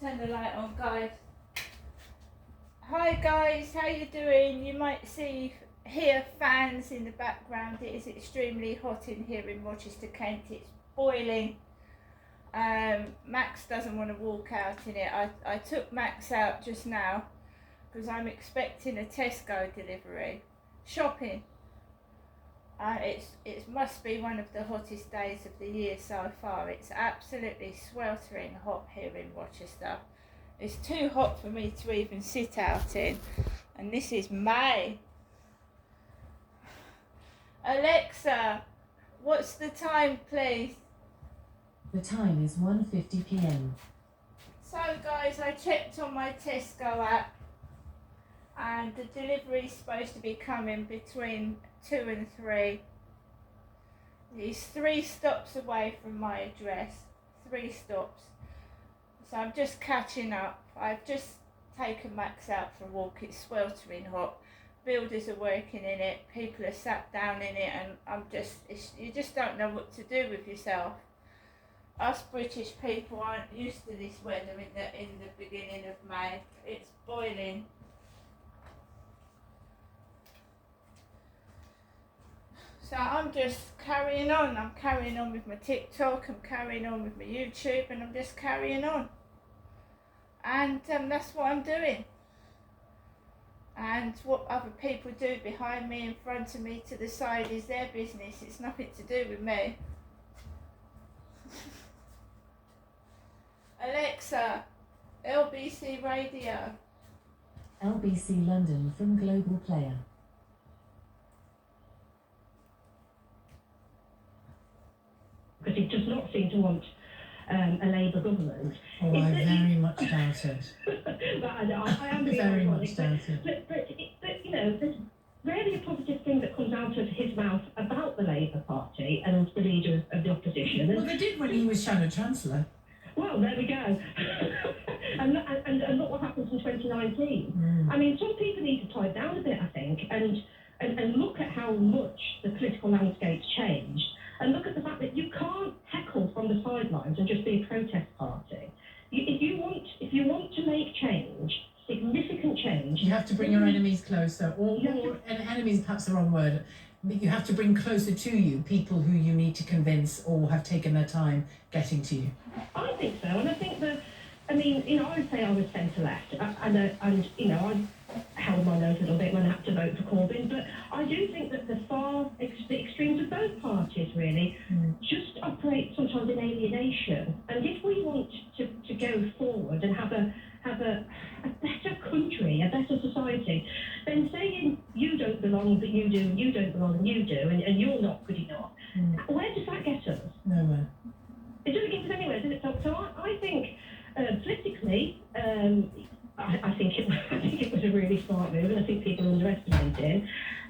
Turn the light on, guys. Hi guys, how you doing? You might hear fans in the background. It is extremely hot in here in Rochester, Kent. It's boiling. Max doesn't want to walk out in it. I took Max out just now because I'm expecting a Tesco delivery. Shopping. It must be one of the hottest days of the year so far. It's absolutely sweltering hot here in Rochester. It's too hot for me to even sit out in, and this is May. Alexa, what's the time, please? The time is 1:50 p.m. So guys, I checked on my Tesco app and the delivery is supposed to be coming between 2 and 3. It's 3 stops away from my address. 3 stops. So I'm just catching up. I've just taken Max out for a walk. It's sweltering hot. Builders are working in it. People are sat down in it, and you just don't know what to do with yourself. Us British people aren't used to this weather in the beginning of May. It's boiling. So I'm just carrying on. I'm carrying on with my TikTok, I'm carrying on with my YouTube, and I'm just carrying on. And that's what I'm doing. And what other people do behind me, in front of me, to the side is their business. It's nothing to do with me. Alexa, LBC Radio. LBC London from Global Player. Because it does not seem to want a Labour government. Oh, I very much doubt it. But I am being Very ironic, much doubt it. But, you know, there's rarely a positive thing that comes out of his mouth about the Labour Party and the leader of the opposition. Well, they did when he was Shadow Chancellor. Well, there we go. and look what happens in 2019. I mean, some people need to pipe down a bit, I think, and look at how much the political landscape's changed, and look at the fact that you can't heckle from the sidelines and just be a protest party. If you want to make change, significant change, You have to bring your enemies closer, or enemies is perhaps the wrong word. But you have to bring closer to you people who you need to convince or have taken their time getting to you. I think so, and I think that, I mean, you know, I would say I was centre-left, and you know, I held my nose a little bit when I had to vote for Corbyn, but I do think that the extremes of both parties really just operate sometimes in alienation, and if we want to go forward and have a better country, a better society, then saying you don't belong but you do, you don't belong and you do, and you're not good enough, where does that get us? Nowhere. It doesn't get us anywhere, does it? So I think politically, I think it was a really smart move, and I think people underestimate it.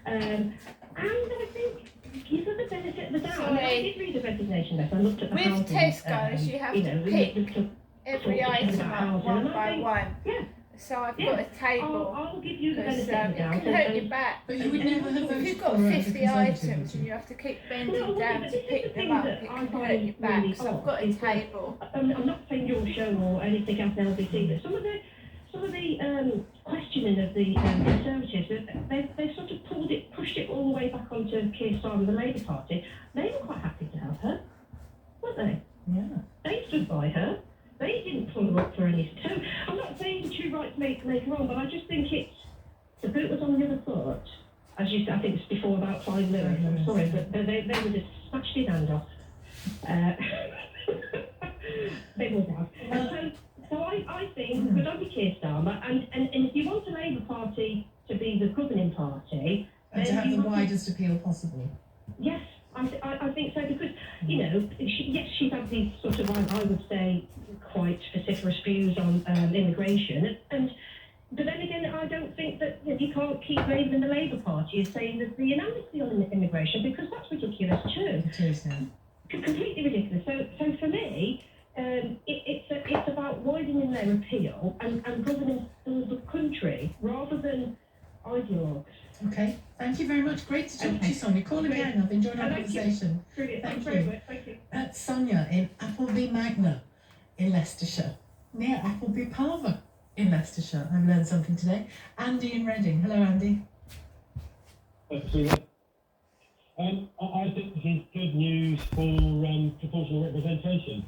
And I think give them the benefit of the doubt. I mean, I did read the resignation letter. I looked at the With housing, Tesco's, you have to pick every item up one by one. Yeah. So I've got a table. I'll give you the Because benefit of it the doubt. can hurt your back. But you would never have If voted you've got for a 50 Conservative, items would and you? you have to keep No, bending down but to this is pick the them thing up, that it I can find hurt your back. really So I've odd got a is that- table. I'm not saying your show or anything else in LBC, but some of the questioning of the Conservatives, they've sort of pushed it all the way back onto Keir Starmer and the Labour Party. They were quite happy to have her, weren't they? Yeah. They stood by her. They didn't pull her up for any. So I'm not saying two rights make wrong, but I just think the boot was on the other foot. As you said, I think it's before about Clive Lewis. I'm sorry, but they would have smashed his hand off. They would have. So I think, but don't be Keir Starmer, and if you want the Labour Party to be the governing party, And to have the widest appeal possible. yes, I think so, because, you know, she's had these sort of, I would say, quite vociferous views on immigration, but then again, I don't think that you can't keep blaming the Labour Party as saying that the amnesty on immigration, because that's ridiculous too. It is, yeah. Completely ridiculous. So for me, it's about widening their appeal and governing the country rather than ideologues. Okay, thank you very much. Great to talk to you, Sonia. Call again. I've enjoyed our conversation. Brilliant. Thank Thanks very you. much. Thank you. That's Sonia in Appleby Magna in Leicestershire. near Appleby Parva in Leicestershire. I've learned something today. Andy in Reading. Hello, Andy. I think this is good news for proportional representation.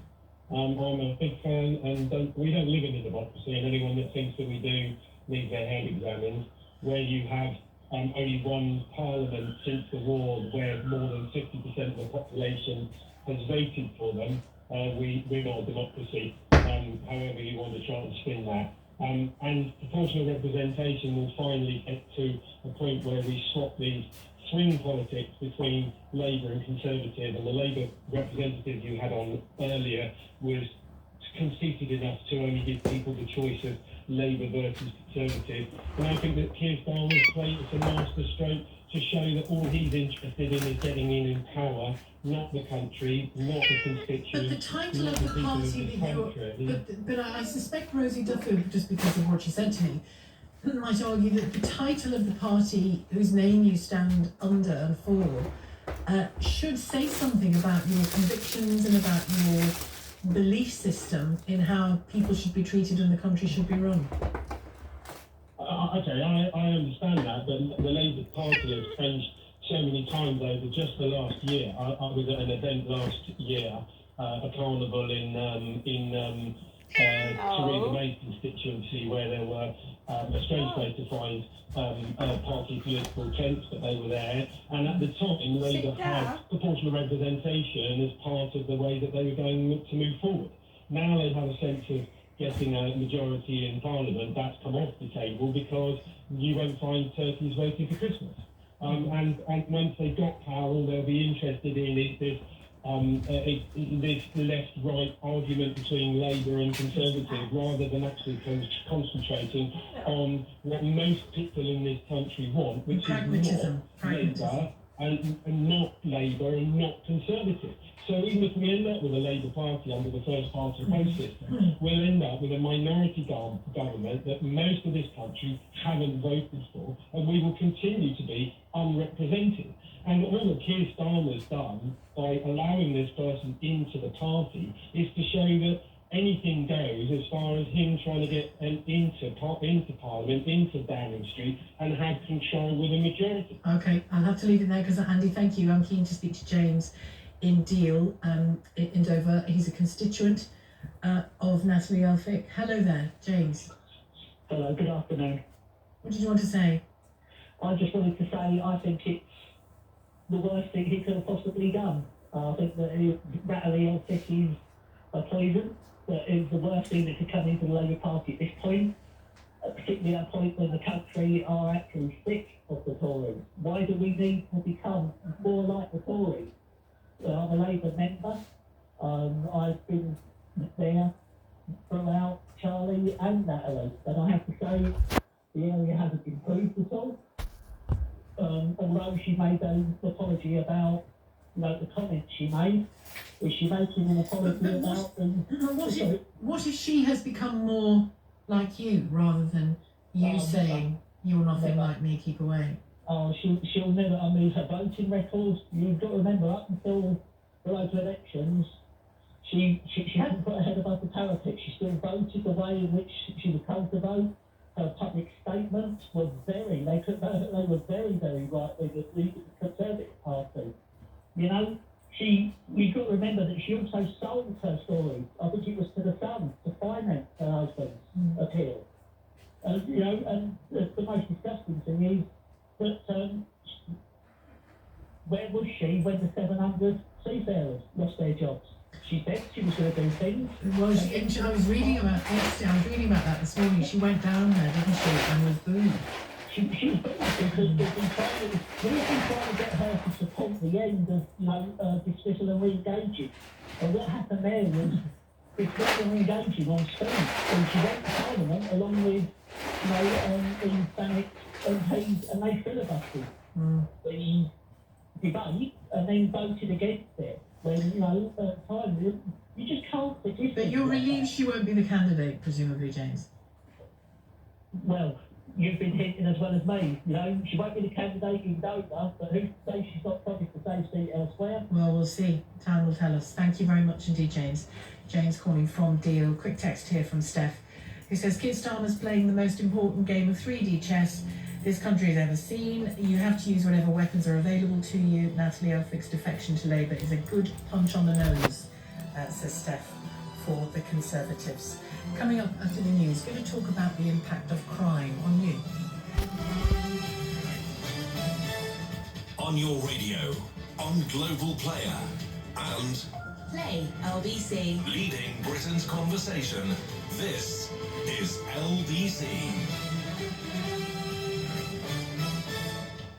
I'm a big fan, and we don't live in a democracy, and anyone that thinks that we do needs their head examined. Where you have only one parliament since the war where more than 50% of the population has voted for them, we're not a democracy, however you want to try and spin that. And proportional representation will finally get to a point where we swap these swing politics between Labour and Conservative, and the Labour representative you had on earlier was conceited enough to only give people the choice of Labour versus Conservative. And I think that Keir Starmer's played as a masterstroke to show that all he's interested in is getting in power, not the country, not the constituents. But the title of the party that you're... But I suspect Rosie Duffield, just because of what she said to me, might argue that the title of the party whose name you stand under and for should say something about your convictions and about your belief system in how people should be treated and the country should be run. Okay, I understand that, but the Labour Party has changed so many times over just the last year. I was at an event last year, a carnival in Theresa May's constituency, where there were a strange way to find party political tents, but they were there. And at the time, Labour had proportional representation as part of the way that they were going to move forward. Now they have a sense of getting a majority in Parliament. That's come off the table because you won't find turkeys voting for Christmas. And once they've got power, all they'll be interested in is this left-right argument between Labour and Conservative, rather than actually concentrating on what most people in this country want, which is not Labour and not Labour and not Conservative. So even if we end up with a Labour Party under the first past the post system, we'll end up with a minority government that most of this country haven't voted for, and we will continue to be unrepresented. And all that Keir Starmer's done by allowing this person into the party is to show that anything goes as far as him trying to get into Parliament, into Downing Street, and have control with a majority. Okay, I'll have to leave it there because, Andy, thank you. I'm keen to speak to James in Deal, in Dover. He's a constituent of Natalie Elphicke. Hello there, James. Hello, good afternoon. What did you want to say? I just wanted to say I think it's the worst thing he could have possibly done. I think that Natalie Elphicke is a poison. That is the worst thing that could come into the Labour Party at this point, particularly at a point when the country are actually sick of the Tories. Why do we need to become more like the Tories? I'm a Labour member. I've been there throughout Charlie and Natalie, and I have to say the area hasn't improved at all. Although she made an apology about the comments she made, is she making an apology about them? What if she has become more like you rather than you saying you're nothing like me, keep away? She'll never. I mean, her voting records. You've got to remember, up until the local elections, she hadn't put her head above the parapet. She still voted the way in which she was told to vote. Her public statements were very right with the Conservative Party. You know, you've got to remember that she also sold her story. I think it was to the Sun to finance her husband's appeal. And the most disgusting thing is that where was she when the 700 seafarers lost their jobs? She said she was going to do things. Well, I was reading about that this morning. She went down there, didn't she, and was booed. She was booed because we've been trying to get her to support the end of dismissal and re-engaging. And what happened there was dismissal and re-engaging on speed. And she went to Parliament along with the Senate MPs, and they filibustered the debate and then voted against it. When, at time, you just can't forgive. But you're relieved she won't be the candidate, presumably, James? Well, you've been hinting as well as me. You know, she won't be the candidate you don't know, but who's to say she's not promised the same seat elsewhere? Well, we'll see. Time will tell us. Thank you very much indeed, James. James calling from Deal. Quick text here from Steph, who says Keir Starmer's playing the most important game of 3D chess this country has ever seen. You have to use whatever weapons are available to you. Natalie Elphick's defection to Labour is a good punch on the nose, says Steph for the Conservatives. Coming up after the news, going to talk about the impact of crime on you. On your radio, on Global Player, and Play LBC. leading Britain's conversation. This is LBC.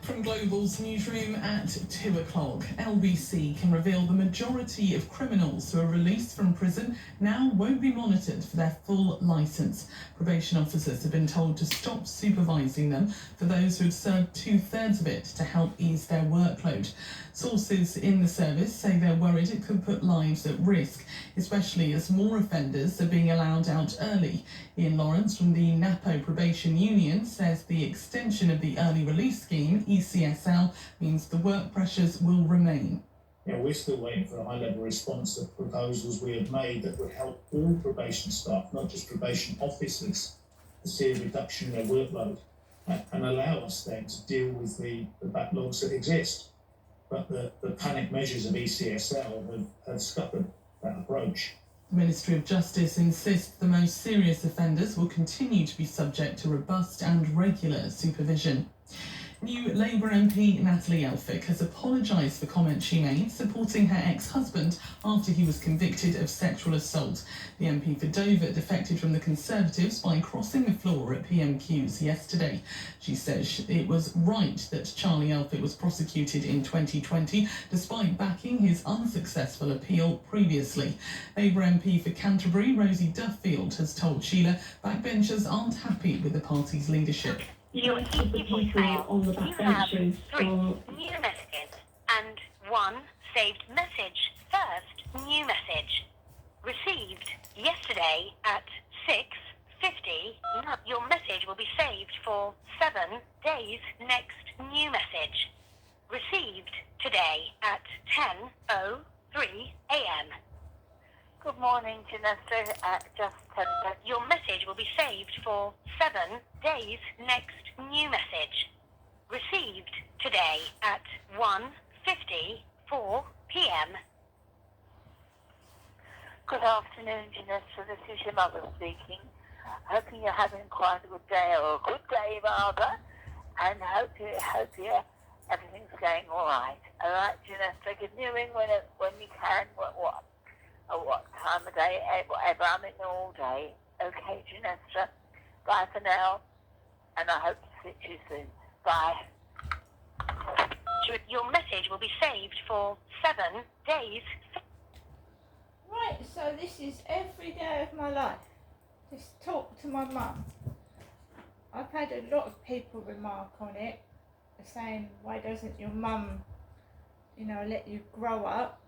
From Global's newsroom at 2 o'clock, LBC can reveal the majority of criminals who are released from prison now won't be monitored for their full licence. Probation officers have been told to stop supervising them for those who have served 2/3 of it to help ease their workload. Sources in the service say they're worried it could put lives at risk, especially as more offenders are being allowed out early. Ian Lawrence from the NAPO Probation Union says the extension of the early release scheme, ECSL, means the work pressures will remain. Yeah, we're still waiting for a high-level response of proposals we have made that would help all probation staff, not just probation officers, to see a reduction in their workload and allow us then to deal with the backlogs that exist. But the panic measures of ECSL have scuppered that approach. The Ministry of Justice insists the most serious offenders will continue to be subject to robust and regular supervision. New Labour MP Natalie Elphick has apologised for comments she made supporting her ex-husband after he was convicted of sexual assault. The MP for Dover defected from the Conservatives by crossing the floor at PMQs yesterday. She says it was right that Charlie Elphick was prosecuted in 2020 despite backing his unsuccessful appeal previously. Labour MP for Canterbury Rosie Duffield has told Sheila backbenchers aren't happy with the party's leadership. Your voicemail on the You have backbenchers 3 on new messages and 1 saved message. First new message received yesterday at 6:50. Your message will be saved for 7 days. Next new message received today at 10:03 a.m. Good morning, Janessa. Just 10. Your message will be saved for 7 days. Next new message received today at 1:54 p.m. Good afternoon, Janessa. This is your mother speaking. Hoping you're having quite a good day, or a good day rather, and hope you everything's going all right. All right, Janessa. Give me a ring when you can. What time of day? Whatever. I'm in there all day. Okay, Janessa. Bye for now, and I hope to see you soon. Bye. Your message will be saved for 7 days. Right, so this is every day of my life. Just talk to my mum. I've had a lot of people remark on it, saying, why doesn't your mum, let you grow up?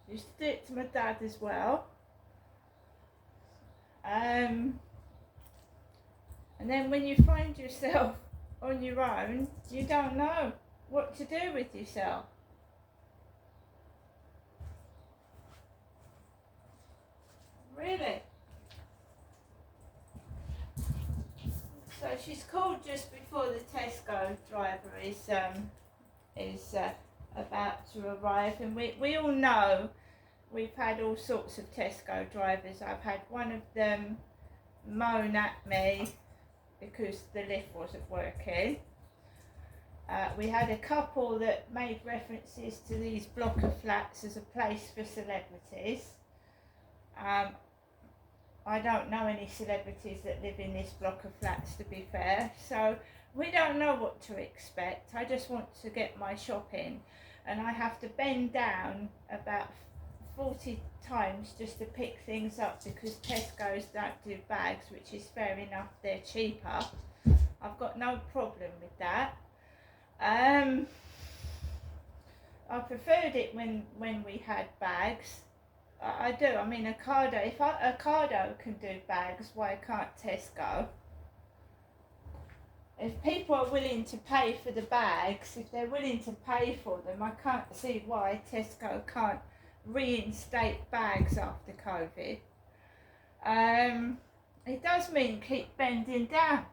I used to do it to my dad as well. And then when you find yourself on your own, you don't know what to do with yourself. Really? So she's called just before the Tesco driver is about to arrive, and we all know we've had all sorts of Tesco drivers. I've had one of them moan at me because the lift wasn't working. We had a couple that made references to these block of flats as a place for celebrities. I don't know any celebrities that live in this block of flats, to be fair, so we don't know what to expect. I just want to get my shopping, and I have to bend down about 40 times just to pick things up because Tesco's don't do bags, which is fair enough, they're cheaper. I've got no problem with that. I preferred it when we had bags. I do. I mean, Ocado, if Ocado can do bags, why can't Tesco? If people are willing to pay for the bags, if they're willing to pay for them, I can't see why Tesco can't reinstate bags after COVID. It does mean keep bending down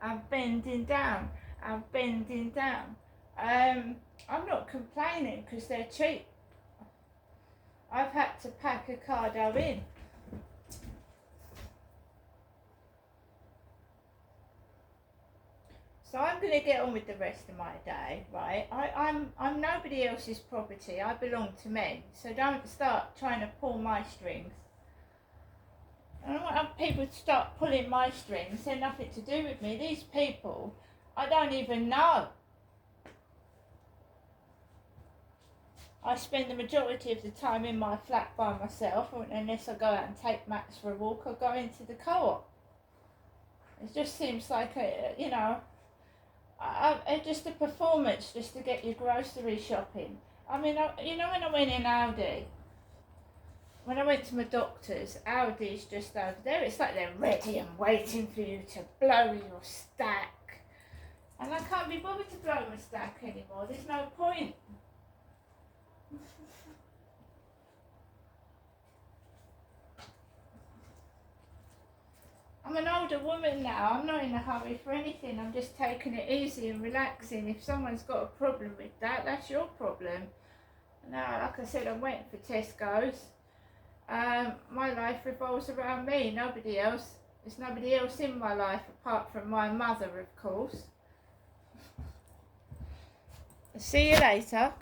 and bending down and bending down. I'm not complaining because they're cheap. I've had to pack Ocado in. So I'm going to get on with the rest of my day, right? I'm nobody else's property. I belong to men. So don't start trying to pull my strings. I don't want other people to start pulling my strings. They're nothing to do with me. These people, I don't even know. I spend the majority of the time in my flat by myself, unless I go out and take Max for a walk or go into the co-op. It just seems like just a performance just to get your grocery shopping. I mean, when I went in Aldi, when I went to my doctor's, Aldi's just over there. It's like they're ready and waiting for you to blow your stack. And I can't be bothered to blow my stack anymore. There's no point. I'm an older woman now. I'm not in a hurry for anything. I'm just taking it easy and relaxing. If someone's got a problem with that, that's your problem. Now, like I said, I'm waiting for Tesco's. My life revolves around me, nobody else. There's nobody else in my life apart from my mother, of course. See you later.